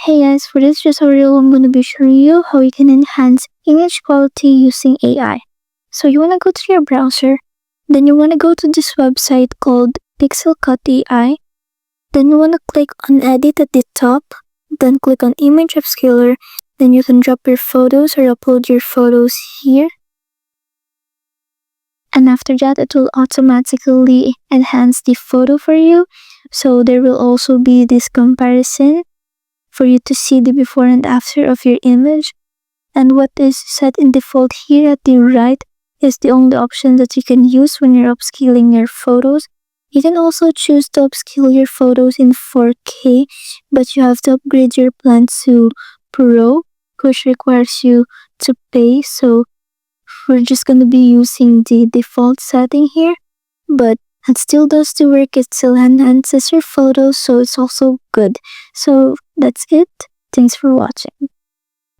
Hey guys, for this tutorial, I'm going to be showing you how you can enhance image quality using AI. So you want to go to your browser, then you want to go to this website called Pixelcut AI. Then you want to click on edit at the top, then click on image upscaler, then you can drop your photos or upload your photos here. And after that, it will automatically enhance the photo for you. So there will also be this comparison for you to see the before and after of your image. And what is set in default here at the right is the only option that you can use when you're upscaling your photos. You can also choose to upscale your photos in 4K, but you have to upgrade your plan to Pro, which requires you to pay. So we're just going to be using the default setting here, but it still does the work. It still enhances your photos, so it's also good. So that's it. Thanks for watching.